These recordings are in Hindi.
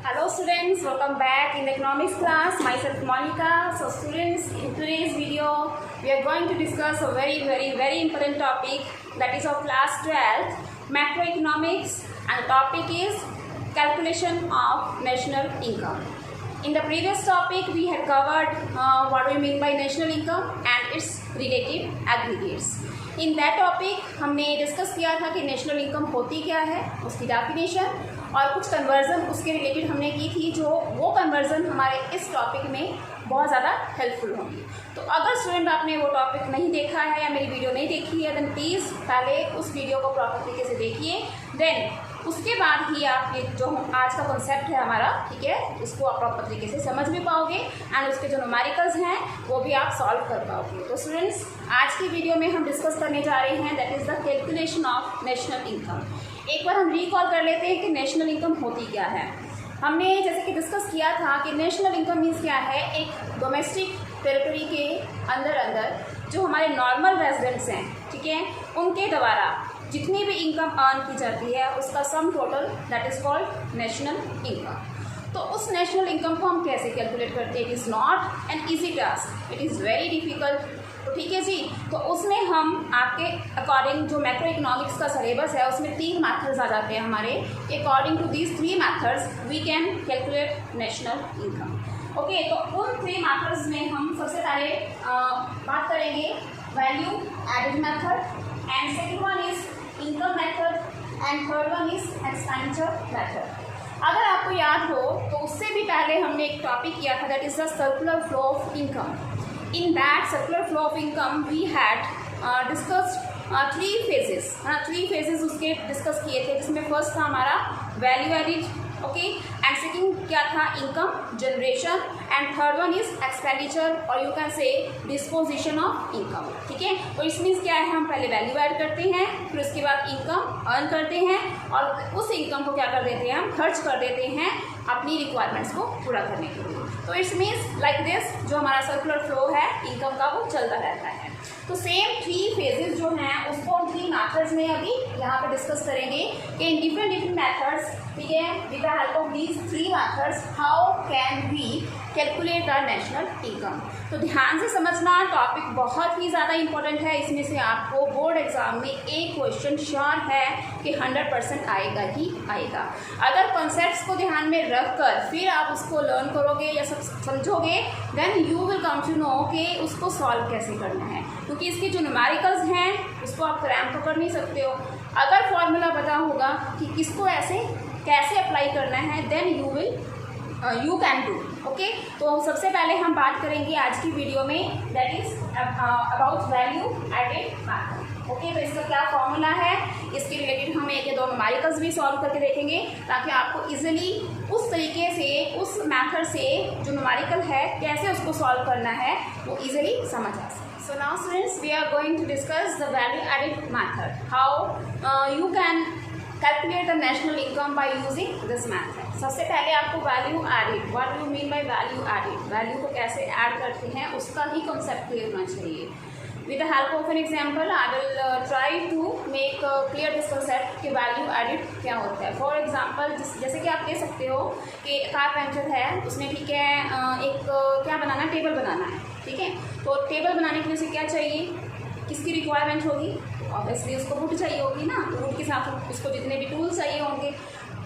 Hello students, welcome back in the economics class. Myself Monica. So students, in today's video we are going to discuss a very important topic, that is of class 12 macroeconomics, and the topic is calculation of national income. In the previous topic we had covered what we mean by national income and its relative aggregates. In that topic हमने डिस्कस किया था कि नेशनल इनकम होती क्या है, उसकी डेफिनेशन और कुछ कन्वर्जन उसके रिलेटेड हमने की थी, जो वो कन्वर्जन हमारे इस टॉपिक में बहुत ज़्यादा हेल्पफुल होंगी। तो अगर स्टूडेंट आपने वो टॉपिक नहीं देखा है या मेरी वीडियो नहीं देखी है, देन प्लीज़ पहले उस वीडियो को प्रॉपर तरीके से देखिए, देन उसके बाद ही आप ये जो आज का कॉन्सेप्ट है हमारा, ठीक है, इसको आप प्रॉपर तरीके से समझ भी पाओगे एंड उसके जो न्यूमेरिकल्स हैं वो भी आप सॉल्व कर पाओगे। तो स्टूडेंट्स, आज की वीडियो में हम डिस्कस करने जा रहे हैं that is the calculation of national income. एक बार हम रिकॉल कर लेते हैं कि नेशनल इनकम होती क्या है। हमने जैसे कि डिस्कस किया था कि नेशनल इनकम मीन्स क्या है, एक डोमेस्टिक टेरिटरी के अंदर जो हमारे नॉर्मल रेजिडेंट्स हैं, ठीक है, उनके द्वारा जितनी भी इनकम अर्न की जाती है उसका sum total that is called national income. तो उस नेशनल इनकम को हम कैसे कैलकुलेट करते हैं? It is not an easy task, it is very difficult. तो ठीक है जी, तो उसमें हम आपके अकॉर्डिंग जो मैक्रो इकोनॉमिक्स का सिलेबस है उसमें 3 मैथड्स आ जाते हैं हमारे। According to these 3 methods we can calculate national income. Okay, तो उन 3 मैथड्स में हम सबसे पहले बात करेंगे value added method, and second one is income method, and third one is expenditure method. अगर आपको याद हो तो उससे भी पहले हमने एक टॉपिक किया था that is the circular flow of income. In that circular flow of income we had discussed 3 phases, 3 phases उसके डिस्कस किए थे, जिसमें फर्स्ट था हमारा value added, okay, and second क्या था, income generation, and third one is expenditure और you can say disposition of income. ठीक है, तो इस मीन्स क्या है, हम पहले वैल्यू ऐड करते हैं, फिर उसके बाद इनकम अर्न करते हैं और उस इनकम को क्या कर देते हैं, हम खर्च कर देते हैं अपनी रिक्वायरमेंट्स को पूरा करने के लिए। तो इट्स मीन्स लाइक दिस, जो हमारा सर्कुलर फ्लो है इनकम का वो चलता रहता है। तो सेम 3 फेजेस जो हैं उसको हम 3 मैथड्स में अभी यहाँ पे डिस्कस करेंगे कि इन डिफरेंट मैथड्स, ठीक है, with the help of these 3 methods how can we calculate the national income. तो ध्यान से समझना, टॉपिक बहुत ही ज़्यादा इंपॉर्टेंट है। इसमें से आपको बोर्ड एग्जाम में एक क्वेश्चन श्योर है कि 100% आएगा ही आएगा। अगर कॉन्सेप्ट्स को ध्यान में रखकर फिर आप उसको लर्न करोगे या समझोगे, then you will come to know कि उसको सॉल्व कैसे करना है, क्योंकि इसके जो न्यूमेरिकल्स हैं उसको आप क्रैम्प तो कर नहीं सकते हो। अगर फॉर्मूला पता होगा कि किसको ऐसे कैसे अप्लाई करना है, then you can do. Okay, तो सबसे पहले हम बात करेंगे आज की वीडियो में that is about value added method. Okay, तो इसका क्या फॉर्मूला है, इसके रिलेटेड हम 1 या 2 न्यूमेरिकल्स भी सॉल्व करके देखेंगे, ताकि आपको इजीली उस तरीके से, उस मेथड से जो न्यूमेरिकल है कैसे उसको सॉल्व करना है वो इजीली समझ आ सके। So now students, we are going to discuss the value added method, how you can calculate the national income by using this method. सबसे पहले आपको value added, what do you mean by value added, value को कैसे ऐड करते हैं उसका ही कॉन्सेप्ट क्लियर होना चाहिए। With the help of an example I will try to make clear this concept कि वैल्यू एडिड क्या होता है। फॉर एग्जाम्पल, जैसे कि आप ले सकते हो कि कारपेंटर है, उसने, ठीक है, एक क्या बनाना है, टेबल बनाना है, ठीक है, तो टेबल बनाने के लिए उसे क्या चाहिए, किसकी रिक्वायरमेंट होगी, ऑब्वियसली उसको वुड चाहिए होगी ना, तो वुड के साथ उसको जितने भी टूल्स चाहिए होंगे।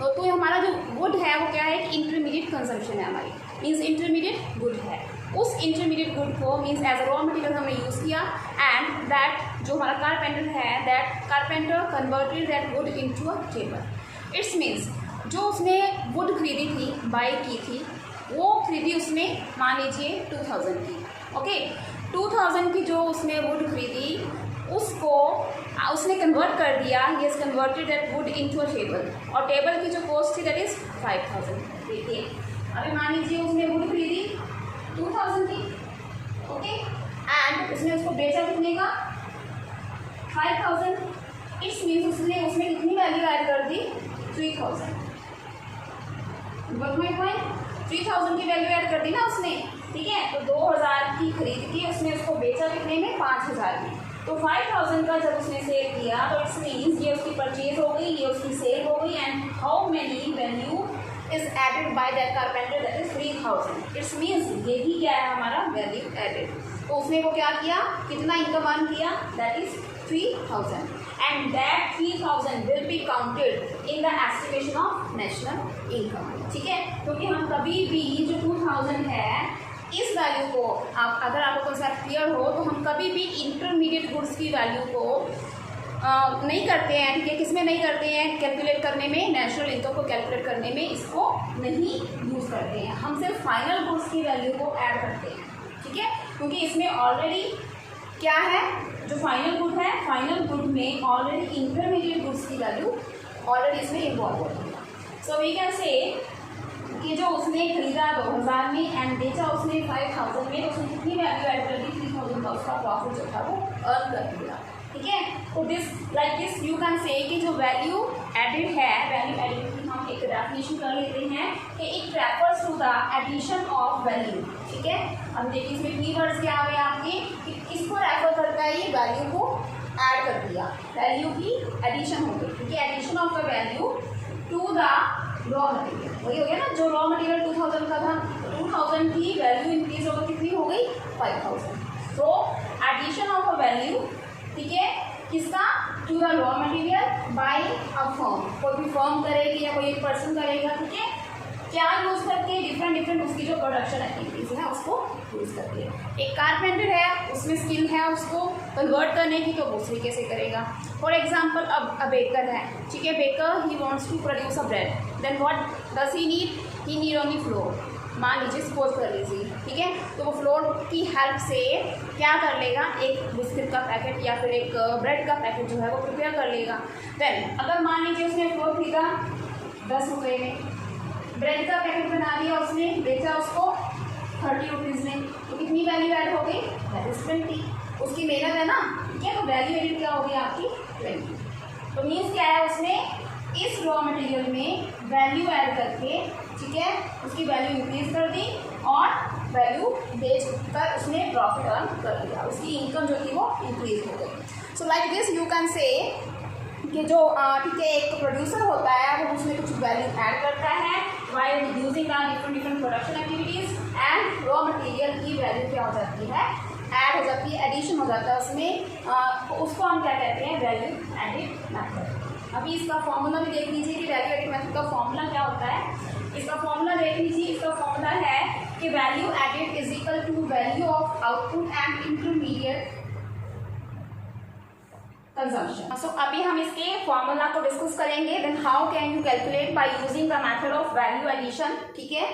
तो हमारा जो वुड है वो क्या है, एक इंटरमीडिएट कंजम्पशन है हमारी, मीन्स इंटरमीडिएट गुड है। उस इंटरमीडिएट गुड को means as a raw material हमने यूज़ किया, एंड दैट जो हमारा कारपेंटर है, that carpenter converted that wood into a table. It's means जो उसने वुड खरीदी थी, बाई की थी, वो खरीदी उसने मान लीजिए 2000 की। ओके, 2000 की जो उसने वुड खरीदी उसको उसने कन्वर्ट कर दिया, he has converted that wood into a table, और टेबल की जो कॉस्ट थी दैट इज 5000। देखिए, अभी मान लीजिए उसने वुड खरीदी 2000 की, ओके, एंड उसने उसको बेचा कितने का, 5000। इट्स मीन्स उसने उसमें कितनी वैल्यू ऐड कर दी, 3000। माय पॉइंट, 3000 की वैल्यू ऐड कर दी ना उसने, ठीक है। तो 2000 की खरीद की, उसने उसको बेचा कितने में, 5000 में। तो 5000 का जब उसने सेल किया तो इट्स मीन्स ये उसकी परचेज हो गई, ये उसकी सेल हो गई, and how many value is added by that carpenter, that is 3000. It means ये भी क्या है हमारा वैल्यू एडेड. तो उसने वो क्या किया, कितना इनकम अर्न किया, that is 3000, and that 3000 will be counted in the estimation of national income. ठीक है, क्योंकि हम कभी भी जो 2000 है इस वैल्यू को, आप अगर आपको कॉन्सेप्ट क्लियर हो तो हम कभी भी इंटरमीडिएट गुड्स की वैल्यू को नहीं करते हैं. ठीक है, किसमें नहीं करते हैं, कैलकुलेट करने में, नेशनल इनकम को कैलकुलेट करने में इसको नहीं यूज़ करते हैं. हम सिर्फ फाइनल गुड्स की वैल्यू को ऐड करते हैं. ठीक है, क्योंकि इसमें ऑलरेडी क्या है, जो फाइनल गुड है, फाइनल गुड में ऑलरेडी इंटरमीडिएट गुड्स की वैल्यू ऑलरेडी इसमें इन्वॉल्व होती है. सो वी कैन से कि जो उसने खरीदा 2000 में एंड बेचा उसने 5000 में, उसने कितनी वैल्यू ऐड कर दी, 3000 का उसका प्रॉफिट जो था वो अर्न कर दिया. ठीक है, तो this like this you can say कि जो वैल्यू एडेड है, वैल्यू एडेड की हम एक डेफिनेशन कर लेते हैं कि it refers to the addition of value. ठीक है, अब देखिए इसमें कीवर्ड्स क्या आ गए आपके, कि किसको रेफर करता है, ये वैल्यू को ऐड कर दिया, वैल्यू की एडिशन हो गई. ठीक है, addition of the value to the raw material, वही हो गया ना, जो रॉ मटेरियल 2000 का था, 2000 की वैल्यू इंक्रीज होकर कितनी हो गई, 5000. तो एडिशन ऑफ अ वैल्यू, ठीक है, किसका, to the raw material by a firm, कोई भी फर्म करेगी या कोई एक पर्सन करेगा. ठीक है, क्या यूज़ करके, डिफरेंट उसकी जो प्रोडक्शन एक्टिविटीज़ है उसको यूज़ करके. एक कारपेंटर है, उसमें स्किल है उसको कन्वर्ट करने की, तो दूसरी कैसे करेगा. फॉर एग्जाम्पल अब अ बेकर है. ठीक है, baker he wants to produce a bread, then what does he need only flour. मान लीजिए सपोज कर लीजिए. ठीक है, तो वो फ्लोर की हेल्प से क्या कर लेगा, एक बिस्किट का पैकेट या फिर एक ब्रेड का पैकेट जो है वो प्रिपेयर कर लेगा. देन अगर मान लीजिए उसने फ्लोर खरीदा 10 रुपये में, ब्रेड का पैकेट बना दिया उसने, बेचा उसको 30 रुपीज़ में, तो कितनी वैल्यू ऐड हो गई, दैट इज 20. उसकी मेहनत है ना. ठीक है, तो वैल्यू एडिड क्या हो गई आपकी 20. तो मीन्स क्या है, उसने इस रॉ मटेरियल में वैल्यू ऐड करके, ठीक है, उसकी वैल्यू इंक्रीज कर दी और वैल्यू बेच कर उसने प्रॉफिट अर्न कर लिया, उसकी इनकम जो थी वो इंक्रीज हो गई. सो like this you can say कि जो ठीक है एक प्रोड्यूसर होता है वो उसमें कुछ वैल्यू ऐड करता है while using different production activities, and raw material की वैल्यू क्या हो जाती है, ऐड हो जाती है, एडिशन हो जाता है उसमें. उसको हम क्या कहते हैं, वैल्यू एडिड मेथड. अभी इसका फॉर्मूला भी देख लीजिए कि वैल्यू एडिड मेथड का फॉर्मूला क्या होता है. इसका फॉर्मूला देख लीजिए. इसका फॉर्मूला है कि value added is equal to value of output and intermediate consumption. So अभी हम इसके फॉर्मूला को डिस्कस करेंगे. Then how can you calculate by using the method of value addition. ठीक है,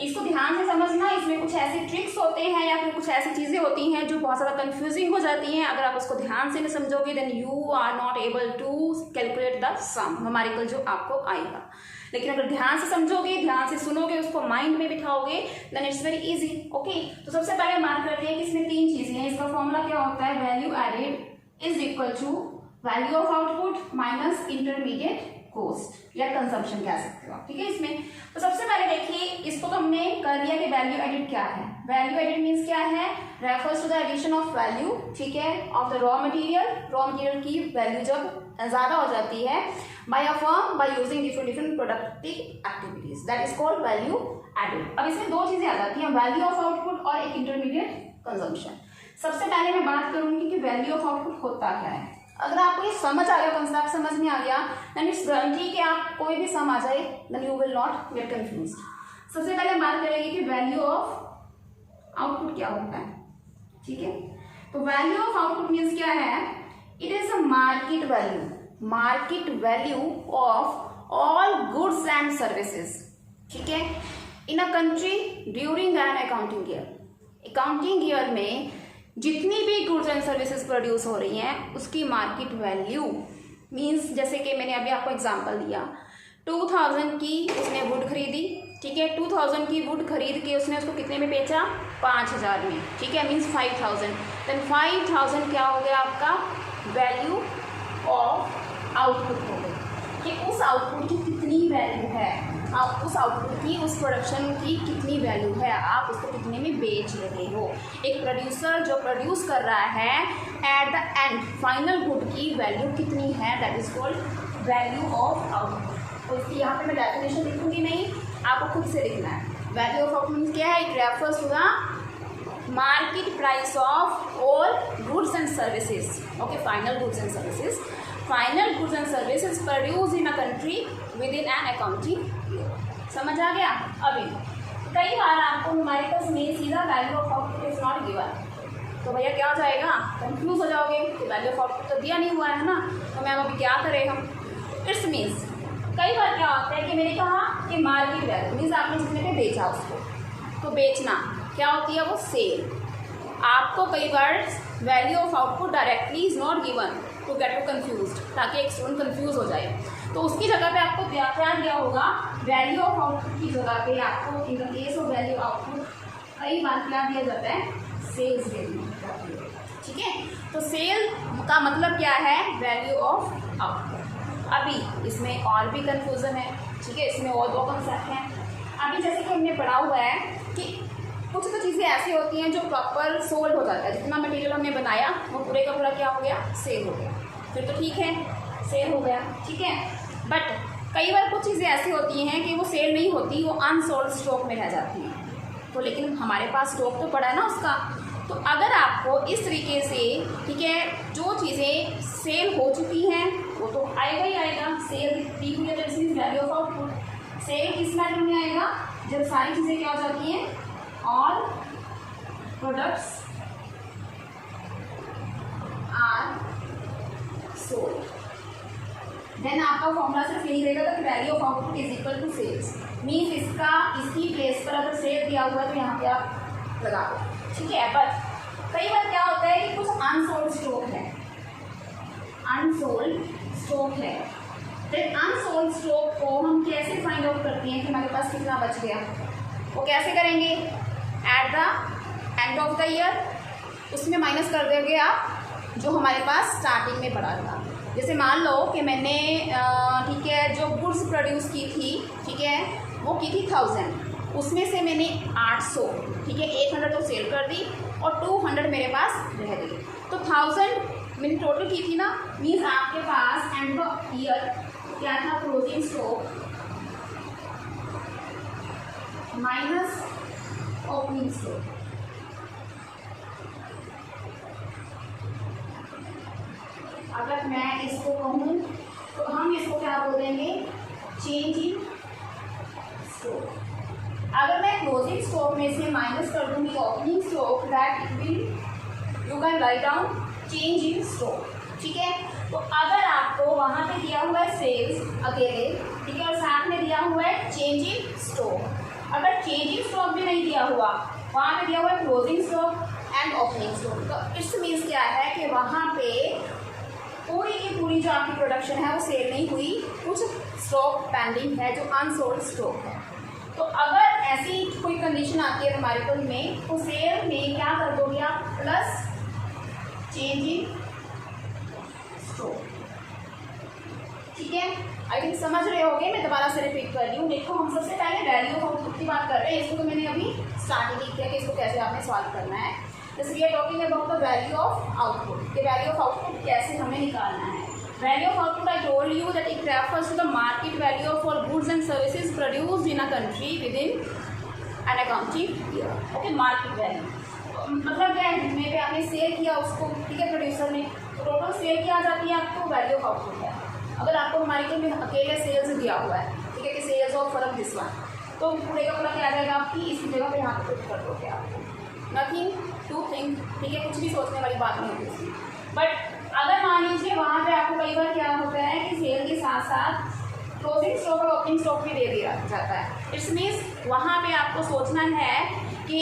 इसको ध्यान से समझना. इसमें कुछ ऐसे ट्रिक्स होते हैं या फिर कुछ ऐसी चीज़ें होती हैं जो बहुत ज़्यादा कंफ्यूजिंग हो जाती हैं. अगर आप उसको ध्यान से नहीं समझोगे then you are not able to calculate the sum, numerical जो आपको आएगा. लेकिन अगर ध्यान से समझोगे, ध्यान से सुनोगे, उसको माइंड में बिठाओगे, then it's very easy. Okay, तो सबसे पहले मान करते हैं कि इसमें 3 चीज़ें हैं. इसका फॉर्मूला क्या होता है, value added is equal to value of output minus intermediate cost या कंजम्पशन कह सकते हो आप. ठीक है, इसमें तो सबसे पहले देखिए इसको तो हमने कर दिया कि वैल्यू एडिड क्या है. वैल्यू एडिड मीन्स क्या है, refers to the addition of value, ठीक है, of the raw material. Raw material की वैल्यू जब ज़्यादा हो जाती है by a firm by using different productive activities, that is called value added. अब इसमें 2 चीज़ें आ जाती हैं, वैल्यू ऑफ आउटपुट और एक इंटरमीडिएट कंजम्पशन. सबसे पहले मैं बात करूंगी कि वैल्यू ऑफ आउटपुट होता क्या है. अगर आपको ये समझ आ गया, कंसेप्ट समझ में आ गया, देन इट्स गारंटी कि आप कोई भी सम आ जाए then you will not get confuse. सबसे पहले बात करेंगे कि वैल्यू ऑफ आउटपुट क्या होता है. ठीक है, तो वैल्यू ऑफ आउटपुट मीन्स क्या है, it is a market value of all goods and services. ठीक है, in a country during an accounting year. Accounting year में जितनी भी गुड्स एंड सर्विसेज प्रोड्यूस हो रही हैं उसकी मार्केट वैल्यू मींस, जैसे कि मैंने अभी आपको एग्जांपल दिया, 2000 की उसने वुड खरीदी. ठीक है, 2000 की वुड खरीद के उसने उसको कितने में बेचा, 5000 में. ठीक है, मींस 5000. देन 5000 क्या हो गया आपका, वैल्यू ऑफ आउटपुट हो गई कि उस आउटपुट की कितनी वैल्यू है, आप उस आउटपुट की, उस प्रोडक्शन की कितनी वैल्यू है, आप उसको कितने में बेच रहे हो. एक प्रोड्यूसर जो प्रोड्यूस कर रहा है at the and final good की वैल्यू कितनी है, that is called value of output. तो इसकी यहाँ पे मैं डेफिनेशन लिखूंगी नहीं, आपको खुद से लिखना है। वैल्यू ऑफ आउटपुट मीन्स क्या है? It refers to the market price of all goods and services. Okay, final goods and services, final goods and services produce in a country within an accounting year. समझ आ गया? अभी कई बार आपको न्यूमेरिकल्स में सीधा value of output is not given, तो भैया क्या हो जाएगा? कंफ्यूज हो जाओगे कि वैल्यू ऑफ आउटपुट तो दिया नहीं हुआ है ना, तो मैम अभी क्या करें हम? इट्स मीन्स कई बार क्या होता है कि मैंने कहा कि मार्केट वैल्यू मीन्स आपने जितने पे बेचा उसको, तो बेचना क्या होती है? वो सेल। आपको कई बार value of output directly is not given to get you confuse, ताकि एक स्टूडेंट कन्फ्यूज हो जाए। तो उसकी जगह पे आपको क्या दिया होगा? वैल्यू ऑफ आउटपुट की जगह पे आपको in the case of value output कई बार क्या दिया जाता है? Sales value. ठीक है, तो सेल का मतलब क्या है? Value of output. अभी इसमें और भी कन्फ्यूज़न है, ठीक है, इसमें और दो कंसेप्ट हैं। अभी जैसे कि हमने पढ़ा हुआ है कि कुछ तो चीज़ें ऐसी होती हैं जो प्रॉपर सोल्ड हो जाता है, जितना मटेरियल हमने बनाया वो पूरे का पूरा क्या हो गया? सेल हो गया, फिर तो ठीक है, सेल हो गया, ठीक है। बट कई बार कुछ चीज़ें ऐसी होती हैं कि वो सेल नहीं होती, वो अनसोल्ड स्टॉक में रह जाती हैं, तो लेकिन हमारे पास स्टॉक तो पड़ा है ना उसका। तो अगर आपको इस तरीके से, ठीक है, जो चीज़ें सेल हो चुकी हैं वो तो आएगा ही आएगा, सेल दी हुई है, जैसे वैल्यू ऑफ आउटपुट। सेल किस मैटर में आएगा? जब सारी चीज़ें क्या हो जाती हैं? All products are sold. Then आपका फॉर्मूला सिर्फ यही रहेगा कि value of output is equal to sales. Means इसकी प्लेस पर अगर सेल दिया हुआ है तो यहाँ पे आप लगा दो, ठीक है। बट कई बार क्या होता है कि कुछ अनसोल्ड स्टॉक है, अनसोल्ड स्टॉक है। फिर अनसोल्ड स्टॉक को हम कैसे फाइंड आउट करते हैं कि हमारे पास कितना बच गया? वो कैसे करेंगे? Eight the end of the year उसमें माइनस कर दोगे आप जो हमारे पास स्टार्टिंग में पड़ा था। जैसे मान लो कि मैंने ठीक है जो गुड्स प्रोड्यूस की थी, ठीक है, वो की थी 1000, उसमें से मैंने 800, ठीक है, 100 तो सेल कर दी और 200 मेरे पास रह गई। तो 1000 मैंने टोटल की थी ना, मीन्स आपके पास एंड ऑफ ईयर क्या था? Closing stock minus opening stock. अगर मैं इसको कहूँ तो हम इसको क्या बोल देंगे? Change in stock. अगर मैं क्लोजिंग स्टॉक में से माइनस कर दूंगी opening stock, that it will you can write down change in stock, ठीक है। तो अगर आपको वहाँ पे दिया हुआ है सेल्स अकेले, ठीक है, और साथ में दिया हुआ है चेंज इन स्टॉक, अगर चेंज इन स्टॉक भी नहीं दिया हुआ, वहाँ पे दिया हुआ है closing stock and opening stock, तो इट्स मीन्स क्या है कि वहाँ पे पूरी की पूरी जो आपकी प्रोडक्शन है वो सेल नहीं हुई, कुछ स्टॉक पेंडिंग है जो अनसोल्ड स्टॉक है। तो अगर ऐसी कोई कंडीशन आती है न्यूमेरिकल में, तो सेल में क्या कर दोगे आप? प्लस चेंज इन स्टॉक, ठीक है। आई थिंक समझ रहे होगे, मैं दोबारा से रिपीट कर रही हूँ। देखो, हम सबसे पहले वैल्यू ऑफ आउटपुट की बात कर रहे हैं, इसको तो मैंने अभी स्टार्टिंग ही किया कि इसको कैसे आपने सॉल्व करना है। जैसे we are talking about the value of output, कि वैल्यू ऑफ आउटपुट कैसे हमें निकालना है। Value of output, I told you that it refers to the market value for goods and services produced in a country within an accounting year. Okay, market value मतलब क्या है? जितने पे आपने सेल किया उसको, ठीक है, प्रोड्यूसर ने, तो टोटल सेल क्या आ जाती है आपको? वैल्यू ऑफ आउटपुट है। अगर आपको मार्केट में अकेले सेल्स दिया हुआ है, ठीक है, कि sales of firm this one, तो पूरे का पूरा क्या आ जाएगा आपकी? इसी जगह पे यहाँ पे पुट कर दोगे आपको, नथिंग टू थिंक, ठीक है, कुछ भी सोचने वाली बात नहीं होती उसमें। बट अगर मान लीजिए वहाँ पे आपको कई बार क्या होता है कि सेल के साथ साथ क्लोजिंग स्टॉक और ओपनिंग स्टॉक भी दे दिया जाता है। इट्स मीन्स वहाँ पे आपको सोचना है कि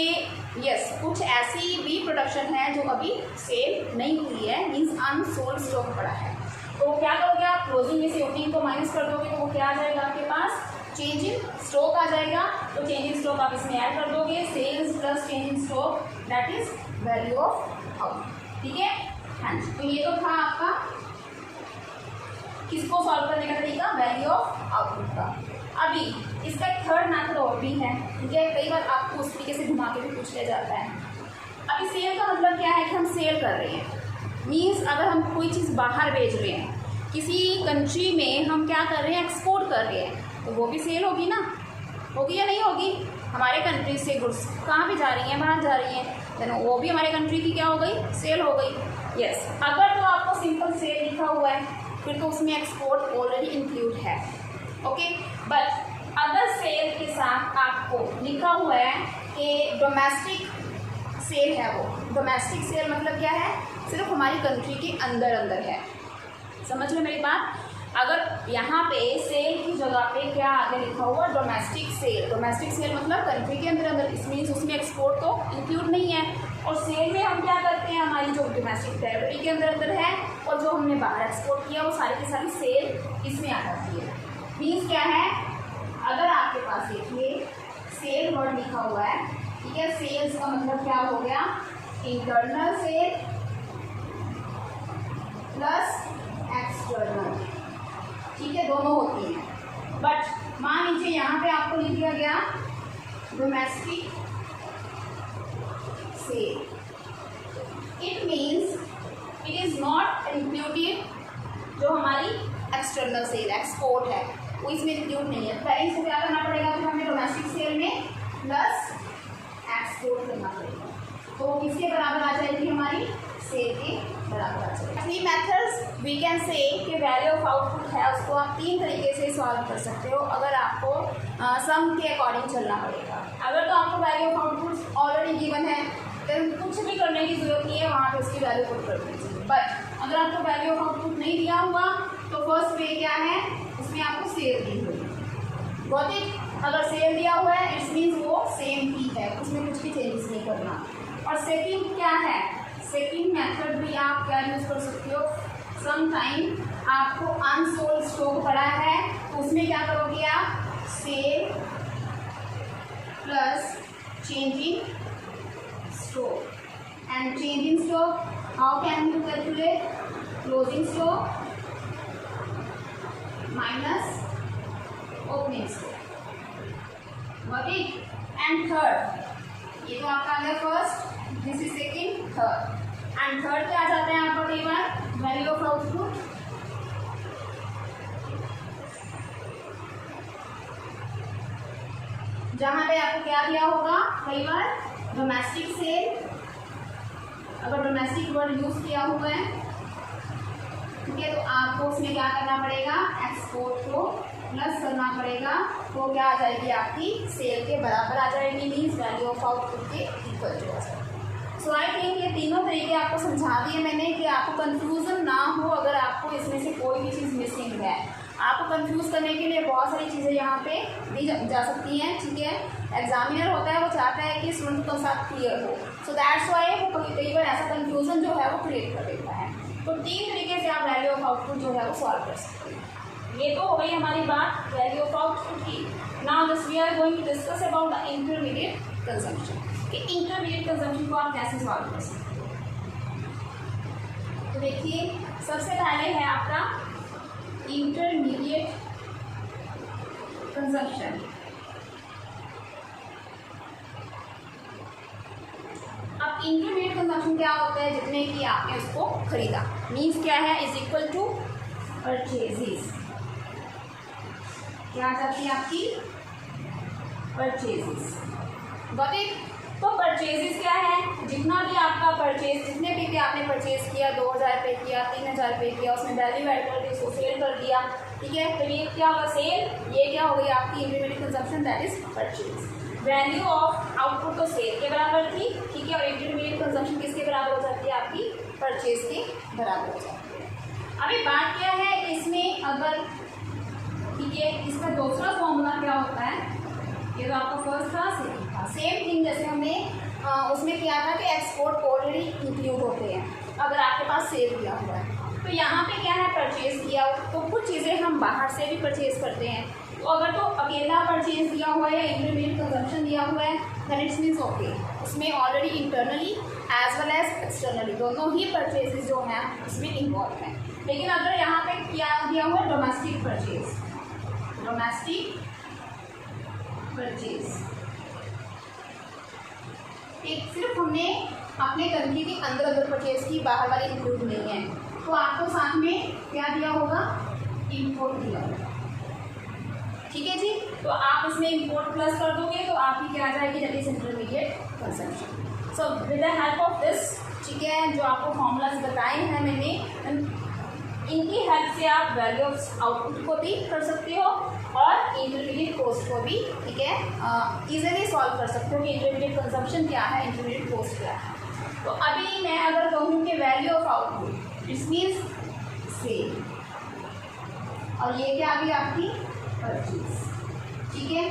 यस, कुछ ऐसी भी प्रोडक्शन है जो अभी सेल नहीं हुई है, मीन्स अनसोल्ड स्टॉक पड़ा है। तो क्या करोगे आप? क्लोजिंग में से ओपनिंग को माइनस कर दोगे, तो वो क्या आ जाएगा आपके पास? चेंज इन स्टॉक आ जाएगा। तो चेंज इन स्टॉक आप इसमें ऐड कर दोगे, sales plus change in stock, that is value of output, ठीक है। हाँ जी, तो ये तो था आपका किसको सॉल्व करने का तरीका? वैल्यू ऑफ आउटपुट का। अभी इसका एक थर्ड मेथड और भी है, ठीक है, कई बार आपको उस तरीके से घुमा के भी पूछ लिया जाता है। अभी सेल का मतलब क्या है कि हम सेल कर रहे हैं, मीन्स अगर हम कोई चीज़ बाहर भेज रहे हैं, किसी कंट्री में हम क्या कर रहे हैं? एक्सपोर्ट कर रहे हैं, तो वो भी सेल होगी ना। होगी या नहीं होगी? हमारे कंट्री से गुड्स कहाँ पे जा रही हैं? बाहर जा रही हैं, देन वो भी हमारे कंट्री की क्या हो गई? सेल हो गई। यस, अगर तो आपको सिंपल सेल लिखा हुआ है फिर तो उसमें एक्सपोर्ट ऑलरेडी इंक्लूड है। ओके, बट अगर सेल के साथ आपको लिखा हुआ है कि डोमेस्टिक सेल है, वो डोमेस्टिक सेल मतलब क्या है? सिर्फ हमारी कंट्री के अंदर अंदर है। समझ लो मेरी बात। अगर यहाँ पे सेल की जगह पे क्या आगे लिखा हुआ? Domestic sale. डोमेस्टिक सेल मतलब कंट्री के अंदर अंदर, इस मीन्स उसमें एक्सपोर्ट तो इंक्लूड नहीं है। और सेल में हम क्या करते हैं? हमारी जो डोमेस्टिक टेरिटरी के अंदर अंदर है और जो हमने बाहर एक्सपोर्ट किया वो सारी की सारी सेल इसमें आ जाती है। मीन्स क्या है? अगर आपके पास देखिए सेल वर्ड लिखा हुआ है, ठीक है, सेल्स का मतलब क्या हो गया? इंटरनल सेल प्लस एक्सटर्नल, ठीक है, दोनों होती हैं। बट मान लीजिए यहाँ पे आपको लिख दिया गया domestic sale, it means it is not included जो हमारी एक्सटर्नल सेल एक्सपोर्ट है वो इसमें इंक्लूड नहीं है। पहले इसको क्या करना पड़ेगा? फिर हमें डोमेस्टिक सेल में प्लस एक्सपोर्ट करना पड़ेगा, तो वो किसके बराबर आ जाएगी? हमारी सेल के बराबर आ जाएगी। Three methods we can say कि वैल्यू ऑफ आउटपुट है उसको आप 3 तरीके से सॉल्व कर सकते हो अगर आपको सम के अकॉर्डिंग चलना पड़ेगा। अगर तो आपको value of output already given है तो कुछ भी करने की जरूरत नहीं है, वहाँ पे उसकी वैल्यू पुट कर दीजिए। बट अगर आपको वैल्यू ऑफ आउटपुट नहीं दिया हुआ तो फर्स्ट वे क्या है? उसमें आपको सेल दी हुई है। Got it? अगर सेल दिया हुआ है इट्स मीन्स वो सेम ही है, उसमें कुछ भी चेंजेस नहीं करना। और सेकंड क्या है? सेकंड मेथड भी आप क्या यूज़ कर सकते हो? सम टाइम आपको अनसोल्ड स्टॉक पड़ा है तो उसमें क्या करोगे आप? Sale plus changing stock, and changing stock how can you calculate? Closing stock minus opening stock. Got it? And third, ये तो आपका आ गया first, this is second, third. And third क्या आ जाता है आपका? कई बार वैल्यू ऑफ आउटपुट जहां पे आपको क्या दिया होगा? कई बार डोमेस्टिक सेल, अगर डोमेस्टिक वर्ड यूज किया हुआ है, ठीक है, तो आपको उसमें क्या करना पड़ेगा? एक्सपोर्ट को प्लस करना पड़ेगा, तो क्या आ जाएगी? आपकी सेल के बराबर आ जाएगी, मीन्स वैल्यू ऑफ आउटपुट के इक्वल टू आ जाएगी। सो आई थिंक ये तीनों तरीके आपको समझा दिए मैंने कि आपको कंफ्यूजन ना हो अगर आपको इसमें से कोई भी चीज़ मिसिंग है। आपको कंफ्यूज करने के लिए बहुत सारी चीज़ें यहाँ पे दी जा सकती हैं, ठीक है। एग्जामिनर होता है वो चाहता है कि स्टूडेंट को साथ क्लियर हो, सो दैट्स वाई वो कई बार ऐसा कंफ्यूजन जो है वो क्रिएट कर देता है। तो 3 तरीके से आप वैल्यू ऑफ आउटपुट जो है वो सॉल्व कर सकते हैं। ये तो हो गई हमारी बात वैल्यू ऑफ आउटपुट की। Now this we are going to discuss about the intermediate consumption, कि इंटरमीडिएट कंजम्पशन को आप कैसे सॉल्व कर सकते हैं। तो देखिए सबसे पहले है आपका इंटरमीडिएट कंजम्पशन। अब इंटरमीडिएट कंजम्पशन क्या होता है? जितने की आपने उसको खरीदा, मीन्स क्या है? Is equal to purchases. क्या आ जाती है आपकी? परचेजेस। Got it? तो परचेजेस क्या है? जितना भी आपका परचेज, जितने भी आपने परचेज किया, 2000 रुपये किया, 3000 रुपये किया, उसमें वैल्यू ऐड कर दी, उसको सेल कर दिया, ठीक है, तो ये क्या होगा? सेल। ये क्या हो गई आपकी intermediate consumption, that is purchase. Value of output तो सेल के बराबर थी, ठीक है, और इंटरमीडिएट कंजम्पशन किसके बराबर हो जाती है? आपकी परचेज के बराबर हो जाती है। अभी बात क्या है कि इसमें अगर, ठीक है, इसका दूसरा फॉर्मूला क्या होता है? ये तो आपका फर्स्ट था, सेकंड था, सेम थिंग जैसे हमने उसमें किया था कि एक्सपोर्ट ऑलरेडी इंक्लूड होते हैं अगर आपके पास सेल दिया हुआ है। तो यहाँ पे क्या है? परचेज किया, तो कुछ चीज़ें हम बाहर से भी परचेज करते हैं। तो अगर तो अकेला परचेज दिया हुआ है या इंटरमीडिएट कंजम्पशन दिया हुआ है, दैट इट्स मीन्स ओके, उसमें already internally as well as externally दोनों ही परचेजेस जो हैं उसमें इन्वॉल्व हैं। लेकिन अगर यहाँ पे क्या दिया हुआ है? डोमेस्टिक परचेज, डोमेस्टिक परचेज, एक सिर्फ हमने अपने कंट्री के अंदर अंदर परचेज की, बाहर वाली इंक्लूड नहीं है, तो आपको साथ में क्या दिया होगा? इम्पोर्ट दिया होगा, ठीक है जी। तो आप इसमें इंपोर्ट प्लस कर दोगे तो आपकी क्या आ जाएगी, that is intermediate consumption. So with the help of this, ठीक है, जो आपको फॉर्मूलाज बताए हैं मैंने, इनकी हेल्प से आप वैल्यू ऑफ आउटपुट को भी कर सकते हो और इंटरमीडिएट कॉस्ट को भी, ठीक है, इजीली सॉल्व कर सकते हो कि इंटरमीडिएट कंजम्पशन क्या है, इंटरमीडिएट कॉस्ट क्या है। तो अभी मैं अगर कहूँ कि value of output it means sale, और ये क्या आ गई आपकी परचेज, ठीक है।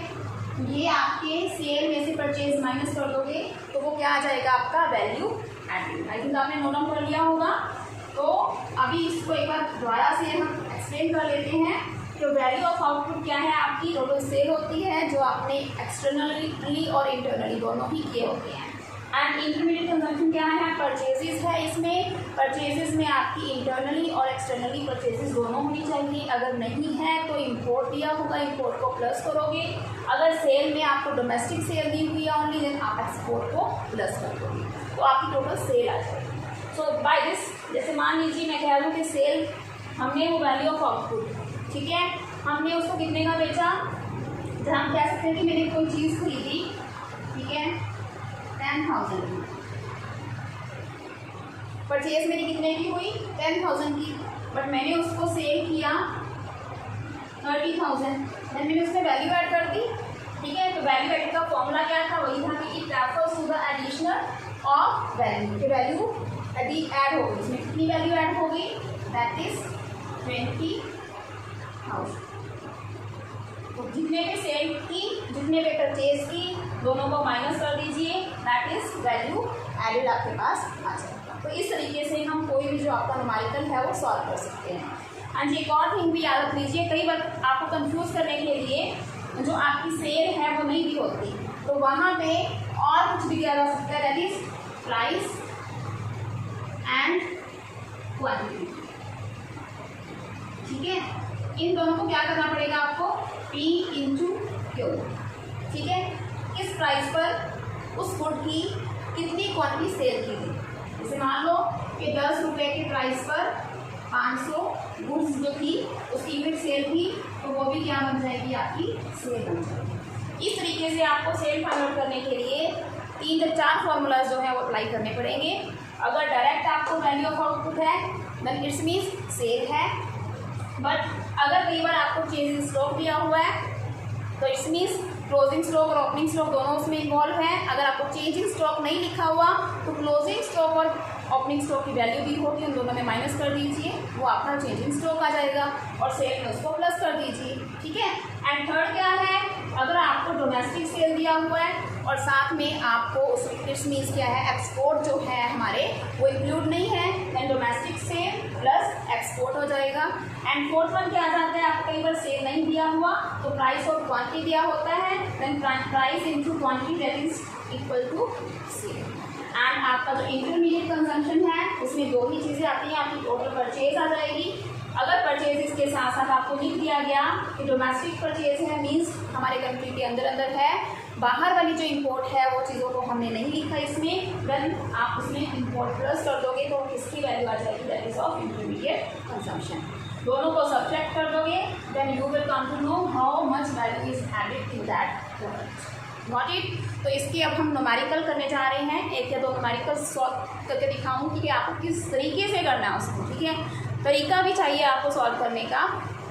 ये आपके सेल में से परचेज माइनस कर दोगे तो वो क्या आ जाएगा, आपका वैल्यू एडिड। आई थिंक आपने नोट डाउन कर लिया होगा। तो अभी इसको एक बार दोबारा से हम एक्सप्लेन कर लेते हैं। तो वैल्यू ऑफ आउटपुट क्या है, आपकी टोटल सेल होती है जो आपने एक्सटर्नली और इंटरनली दोनों ही किए होते हैं। एंड इंटरमीडिएट कंजम्पशन क्या है, परचेजेस है। इसमें परचेजेस में आपकी इंटरनली और एक्सटर्नली परचेजेस दोनों होनी चाहिए। अगर नहीं है तो इंपोर्ट दिया होगा, इंपोर्ट को प्लस करोगे। अगर सेल में आपको डोमेस्टिक सेल दी हुई है ओनली, देन आप एक्सपोर्ट को प्लस कर दोगे तो आपकी टोटल सेल आ जाएगी। सो बाय दिस, जैसे मान लीजिए मैं कह दूँ कि सेल हमने वो वैल्यू ऑफ आउटपुट, ठीक है, हमने उसको कितने का बेचा, जहाँ हम कह सकते हैं कि मैंने कोई चीज़ खरीदी, ठीक है, 10,000 की, परचेज मेरी कितने की हुई, 10,000 की, बट मैंने उसको सेल किया 30,000, देन मैंने उसमें वैल्यू ऐड कर दी, ठीक है। तो वैल्यू ऐड का फॉर्मूला क्या था, वही था कि it refers to the additional of value, कि वैल्यू यदि ऐड हो गई, इसमें कितनी वैल्यू ऐड हो गई, दैट इज 20,000। तो जितने पे सेल की, जितने पे परचेज की, दोनों को माइनस कर दीजिए, दैट इज वैल्यू एडेड आपके पास आ जाएगा। तो इस तरीके से हम कोई भी जो आपका न्यूमेरिकल है वो सॉल्व कर सकते हैं। एंड एक और थिंग भी याद रख लीजिए, कई बार आपको कंफ्यूज करने के लिए जो आपकी सेल है वो नहीं भी होती, तो वहाँ पे और कुछ भी किया जा सकता है, that is price and quantity, ठीक है। इन दोनों को क्या करना पड़ेगा आपको, P इंटू Q, ठीक है। इस प्राइस पर उस गुड की कितनी क्वांटिटी सेल की गई, जैसे मान लो कि 10 रुपये के प्राइस पर 500 गुड्स जो थी उसकी यूनिट सेल थी, तो वो भी क्या बन जाएगी, आपकी सेल बन जाएगी। इस तरीके से आपको सेल फाइंड आउट करने के लिए 3 से 4 फॉर्मूलाज जो है वो अप्लाई करने पड़ेंगे। अगर डायरेक्ट आपको वैल्यू ऑफ आउटपुट है देन इट्स मीन्स सेल है, बट अगर कई बार आपको चेंज इन स्टॉक दिया हुआ है तो इट्स मीन्स क्लोजिंग स्टॉक और ओपनिंग स्टॉक दोनों उसमें इन्वॉल्व है। अगर आपको चेंज इन स्टॉक नहीं लिखा हुआ तो क्लोजिंग स्टॉक और ओपनिंग स्टॉक की वैल्यू भी होगी, उन दोनों में माइनस कर दीजिए, वो आपका चेंज इन स्टॉक आ जाएगा, और सेल में उसको प्लस कर दीजिए, ठीक है। एंड थर्ड क्या है, अगर आपको डोमेस्टिक सेल दिया हुआ है और साथ में आपको उसमें इट्स मीन्स क्या है, एक्सपोर्ट जो है हमारे वो इंक्लूड नहीं है, then domestic sale plus export हो जाएगा। एंड फोर्थ वन क्या आ जाता है, आपको कई बार सेल नहीं दिया हुआ तो प्राइस और क्वांटिटी दिया होता है, then price into quantity that is equal to sale. And आपका जो इंटरमीडिएट कंजम्पशन है उसमें 2 ही चीज़ें आती हैं, आपकी टोटल परचेज आ जाएगी। अगर परचेज के साथ साथ आपको लिख दिया गया कि डोमेस्टिक परचेज है, मीन्स हमारे कंट्री के अंदर अंदर है, बाहर वाली जो इंपोर्ट है वो चीज़ों को हमने नहीं लिखा इसमें, देन आप उसमें इंपोर्ट प्लस कर दोगे तो किसकी वैल्यू आ जाएगी, that is of intermediate consumption. दोनों को सब्ट्रैक्ट कर दोगे then you will come to know how much value is added in that product. Got it. तो इसके अब हम न्यूमेरिकल करने जा रहे हैं, 1 या 2 न्यूमेरिकल सॉल्व करके दिखाऊंगी कि आपको किस तरीके से करना है उसको, ठीक है। तरीका भी चाहिए आपको सॉल्व करने का।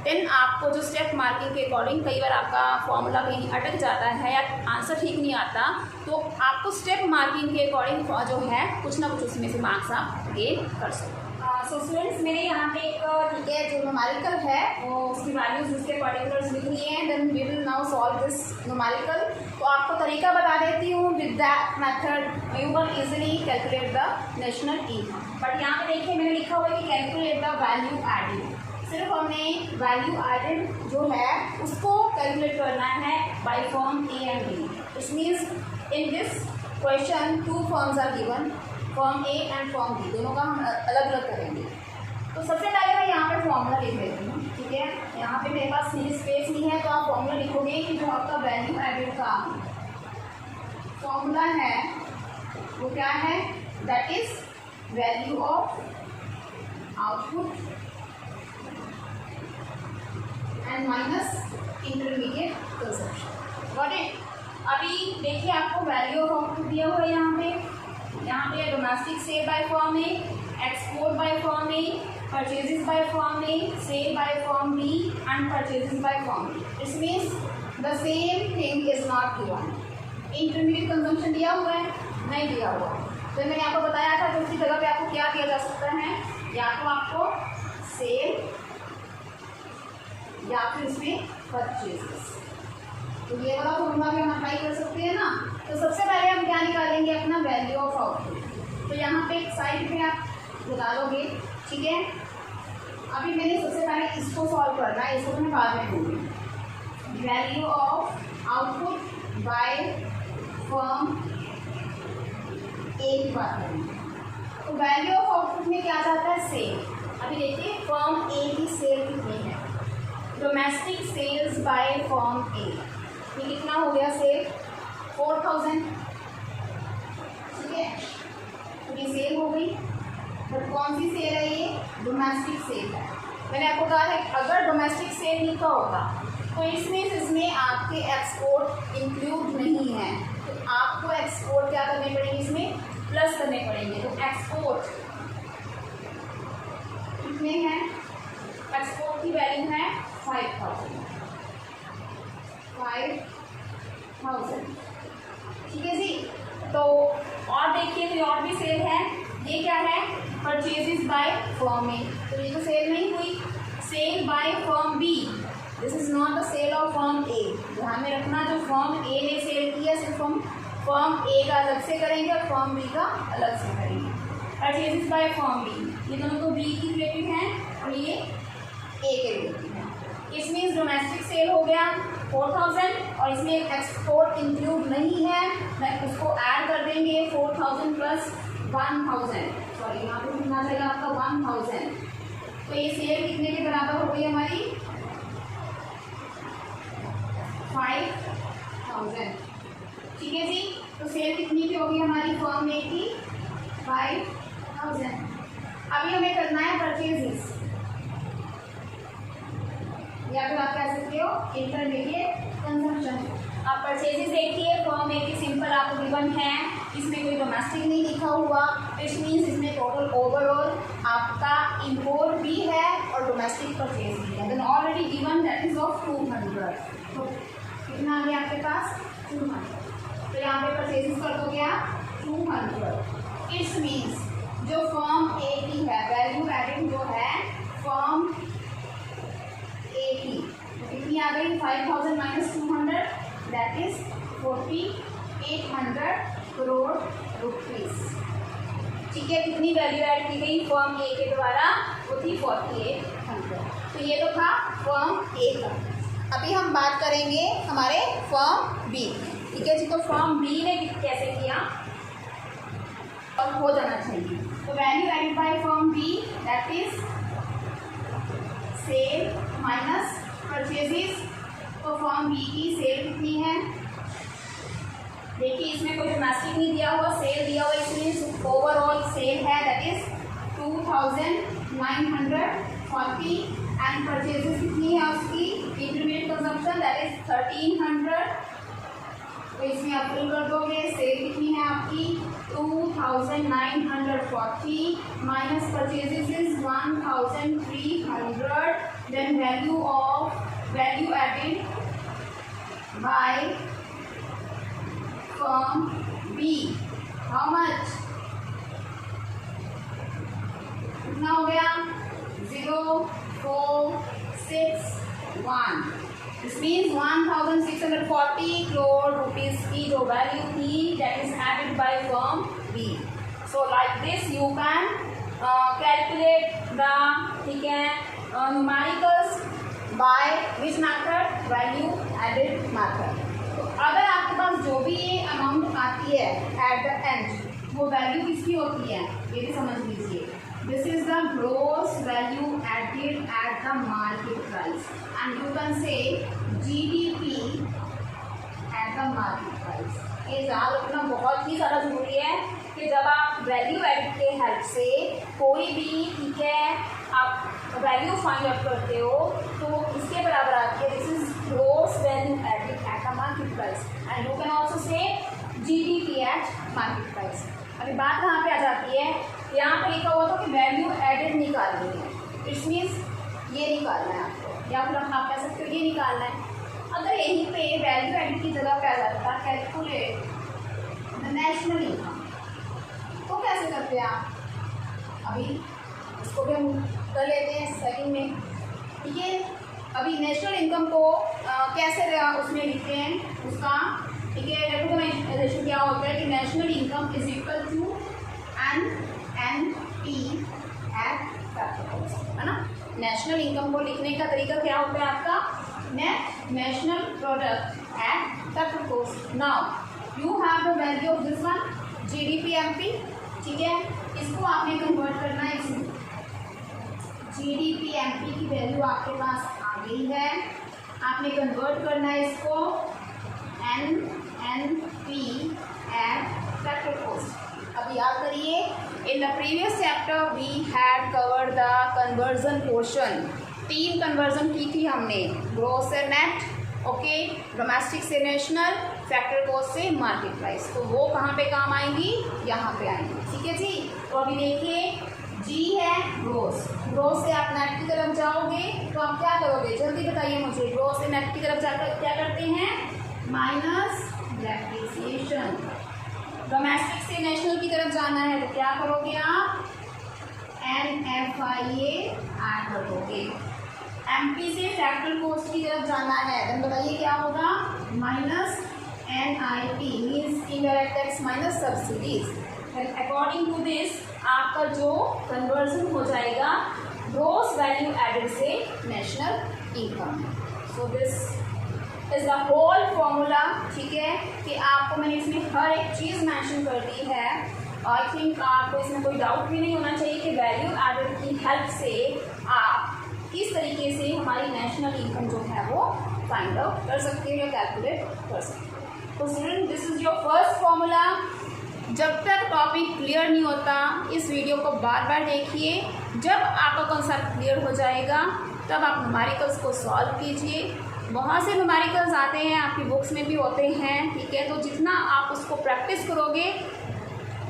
देन आपको जो स्टेप मार्किंग के अकॉर्डिंग, कई बार आपका फॉर्मूला कहीं अटक जाता है या आंसर ठीक नहीं आता, तो आपको स्टेप मार्किंग के अकॉर्डिंग जो है कुछ ना कुछ उसमें से मार्क्स आप गेन कर सकते हैं। सो स्टूडेंट्स, मेरे यहाँ पे एक, ठीक है, जो न्यूमेरिकल है वो उसकी वैल्यूज उसके पर्टिकुलर्स लिख लिए हैं, then we will now solve this numerical. तो आपको तरीका बता देती हूँ, with that method you can easily calculate the national income. But यहाँ पे देखिए मैंने लिखा हुआ है कि कैलकुलेट द वैल्यू एडेड। सिर्फ हमने वैल्यू एडेड जो है उसको कैलकुलेट करना है by form A and B. It means in this question 2 forms are given, form A and form B, दोनों का हम अलग अलग करेंगे। तो सबसे पहले मैं यहाँ पर फॉर्मूला लिख देती हूँ, ठीक है। यहाँ पे मेरे पास स्पेस नहीं है तो आप फॉर्मूला लिखोगे कि जो आपका वैल्यू एडेड का फॉर्मूला है वो क्या है, that is value of output and minus intermediate consumption. Got it? अभी देखिए आपको वैल्यू ऑफ आउटपुट दिया हुआ है यहाँ पे domestic sale by firm A, export by firm A, purchases by firm A, sale by firm B and purchases by firm B. It means the same thing is not given. Intermediate consumption दिया हुआ है? नहीं दिया हुआ। तो मैंने आपको बताया था कि उसकी जगह पे आपको क्या दिया जा सकता है, या तो आपको सेल या फिर इसमें परचेजेस। तो ये वाला फॉर्मूला भी हम अप्लाई कर सकते हैं ना। तो सबसे पहले हम क्या निकालेंगे, अपना वैल्यू ऑफ आउटपुट। तो यहाँ पे एक साइड पे आप निकालोगे, ठीक है। अभी मैंने सबसे पहले इसको सॉल्व करना है, इसको मैं बाद में दूंगी। Value of output by firm A की बात करेंगे। तो वैल्यू ऑफ आउटपुट में क्या जाता है, सेल। अभी देखिए फर्म ए की सेल कितनी है, डोमेस्टिक सेल्स बाय फर्म ए, ये कितना हो गया सेल, 4000, ठीक है। तो ये सेल हो गई, बट कौन सी सेल है, ये डोमेस्टिक सेल है। मैंने आपको कहा है अगर डोमेस्टिक सेल लिखा होगा तो इसमें आपके एक्सपोर्ट इंक्लूड नहीं है, तो आपको एक्सपोर्ट क्या करने पड़ेंगे, इसमें प्लस करने पड़ेंगे। तो एक्सपोर्ट कितने हैं, एक्सपोर्ट की वैल्यू है 5000, ठीक है जी। तो और देखिए कोई और भी सेल है, ये क्या है, परचेजेस बाय फर्म ए। तो ये तो सेल नहीं हुई, sale by firm B, this is not the sale of firm A. ध्यान में रखना, जो फर्म ए ने सेल किया सिर्फ हम फर्म ए का अलग से करेंगे और फर्म बी का अलग से करेंगे। परचेजेस बाय फर्म बी, ये दोनों तो बी की रिलेटिव हैं और ये ए के रिलेटिव हैं। इसमें डोमेस्टिक सेल हो गया 4000 और इसमें एक्सपोर्ट इंक्लूड नहीं है, मैं उसको ऐड कर देंगे 4000 प्लस 1000, सॉरी यहाँ पे कितना जाएगा आपका 1000। तो ये सेल कितने के बराबर हो गई हमारी, 5000, ठीक है जी। तो सेल कितनी की होगी हमारी फर्म ए की, 5000। अभी हमें करना है परचेजेस, या फिर आप कह सकते हो इंटरमीडिएट कंजम्पशन। आप परचेजेस देखिए, फर्म ए की सिंपल आपको गिवन है, इसमें कोई डोमेस्टिक नहीं लिखा हुआ, विच मीन्स इसमें टोटल ओवरऑल आपका इंपोर्ट भी है और डोमेस्टिक परचेज भी है। Then already given that is of 200। तो कितना आ गया आपके पास, 200। तो यहाँ पे परचेजेस कर दो क्या, 200। इट्स मीन्स जो फर्म ए की है, वैल्यू एडेड जो है फर्म ए की, कितनी आ गई, 5000 minus 200, that is 4800 crore rupees, ठीक है। कितनी वैल्यू ऐड की गई फर्म ए के द्वारा, वो थी 4800। तो ये तो था फर्म ए का। अभी हम बात करेंगे हमारे फर्म बी, ठीक है जी। तो फर्म बी ने कैसे किया और हो जाना चाहिए। तो value added by firm B that is sale minus purchases. तो फर्म बी की सेल कितनी है, देखिए इसमें कोई डोमेस्टिक नहीं दिया हुआ, सेल दिया हुआ, इसमें ओवरऑल सेल है दैट इज 2940 एंड परचेजेस कितनी है उसकी, इंटरमीडिएट कंजम्पशन दैट इज 1300। तो इसमें आप फिल कर दोगे, सेल कितनी है आपकी 2940 minus purchases is 1300, then value added by firm B, how much, कितना हो गया, 0461। दिस मीन्स 1640 करोड़ रुपीज की जो वैल्यू थी that is added by firm B. So like this you can calculate the, ठीक है, numericals by which method, value added method. तो अगर आपके पास जो भी ये अमाउंट आती है एट द एंड, वो वैल्यू किसकी होती है, ये भी समझ लीजिए। This is the gross value added at the market price and you can say GDP at the market price. ये याद रखना बहुत ही ज़्यादा जरूरी है कि कि जब आप वैल्यू एडिड के हेल्प से कोई भी, ठीक है, आप वैल्यू फाइंड आउट करते हो तो इसके बराबर आती है this is gross value added at a market price and you can also say GDP eight market price. अभी बात कहाँ पे आ जाती है, यहाँ पे लिखा हुआ था कि वैल्यू एडिड निकालनी है, इट्स मीन्स ये निकालना है आपको, या फिर आप कह सकते हो ये निकालना है। अगर यहीं पे वैल्यू एडिड की जगह पे आ जाता है कैलकुलेट द नेशनल इनकम, तो कैसे करते हैं आप, अभी इसको भी हम कर लेते हैं सेकंड में, ठीक है। अभी नेशनल इनकम को कैसे उसमें लिखते हैं उसका, ठीक है, रेप्रेजेंटेशन क्या होता है कि national income is equal to NNP at capital, है ना। नेशनल इनकम को लिखने का तरीका क्या होता है आपका, net national product at capital cost. Now you have the value of this one GDP MP, ठीक है, इसको आपने कन्वर्ट करना है इसमें, GDP MP की वैल्यू आपके पास आ गई है, आपने कन्वर्ट करना है इसको NNP एट कैपिटल कॉस्ट। अब याद करिए, in the previous chapter we had covered the conversion portion, 3 conversion की थी हमने, ग्रॉस से नेट, ओके, डोमेस्टिक से नेशनल, फैक्टर कॉस्ट से मार्केट प्राइस, तो वो कहाँ पे काम आएंगी, यहाँ पे आएंगी, ठीक है जी। तो अभी देखिए G है ग्रॉस, ग्रॉस से आप नेट की तरफ जाओगे तो आप क्या करोगे, जल्दी बताइए मुझे, ग्रॉस से नेट की तरफ जाकर क्या करते हैं, माइनस डेप्रिसिएशन। डोमेस्टिक से नेशनल की तरफ जाना है तो क्या करोगे आप, NFIA ऐड कर दोगे। MP से फैक्टर कॉस्ट की तरफ जाना है तो बताइए क्या होगा, minus NIT means indirect tax minus subsidies. According to this आपका जो कन्वर्जन हो जाएगा ग्रॉस वैल्यू एडेड से national income. So this is the whole formula, ठीक है, कि आपको मैंने इसमें हर एक चीज़ मेंशन कर दी है। आई थिंक आपको इसमें कोई डाउट भी नहीं होना चाहिए कि वैल्यू एडेड की हेल्प से आप किस तरीके से हमारी नेशनल इनकम जो है वो फाइंड आउट कर सकते हो या कैलकुलेट कर सकते हो। तो student this is your first formula. जब तक टॉपिक क्लियर नहीं होता इस वीडियो को बार बार देखिए, जब आपका कॉन्सेप्ट क्लियर हो जाएगा तब आप न्यूमेरिकल्स को सॉल्व कीजिए। बहुत से न्यूमेरिकल्स आते हैं, आपकी बुक्स में भी होते हैं, ठीक है, तो जितना आप उसको प्रैक्टिस करोगे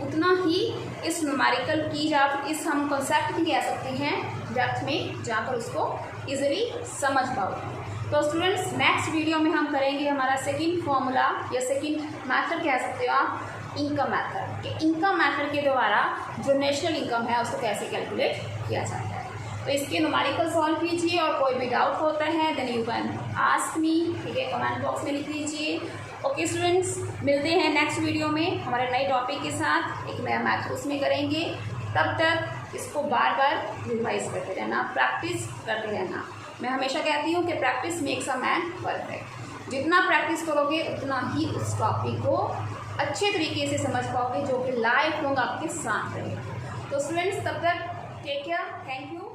उतना ही इस न्यूमेरिकल की या इस हम कॉन्सेप्ट की कह सकते हैं डेप्थ में जाकर उसको इजीली समझ पाओगे। तो स्टूडेंट्स नेक्स्ट वीडियो में हम करेंगे हमारा सेकंड फॉर्मूला या सेकंड मेथड कह सकते हो आप, इनकम मेथड, कि इनकम मेथड के द्वारा जो नेशनल इनकम है उसको कैसे कैलकुलेट किया जाता है। तो इसके न्यूमेरिकल सॉल्व कीजिए और कोई भी डाउट होता है then you can ask me, ठीक है, कमेंट बॉक्स में लिख लीजिए। ओके स्टूडेंट्स, मिलते हैं नेक्स्ट वीडियो में हमारे नए टॉपिक के साथ, एक नया मैथ उसमें करेंगे। तब तक इसको बार बार रिवाइज करते रहना, प्रैक्टिस करते रहना। मैं हमेशा कहती हूँ कि practice makes a man perfect. जितना प्रैक्टिस करोगे उतना ही उस टॉपिक को अच्छे तरीके से समझ पाओगे जो कि लाइफ लॉन्ग आपके साथ रहेगा। तो स्टूडेंट्स तब तक टेक केयर, थैंक यू।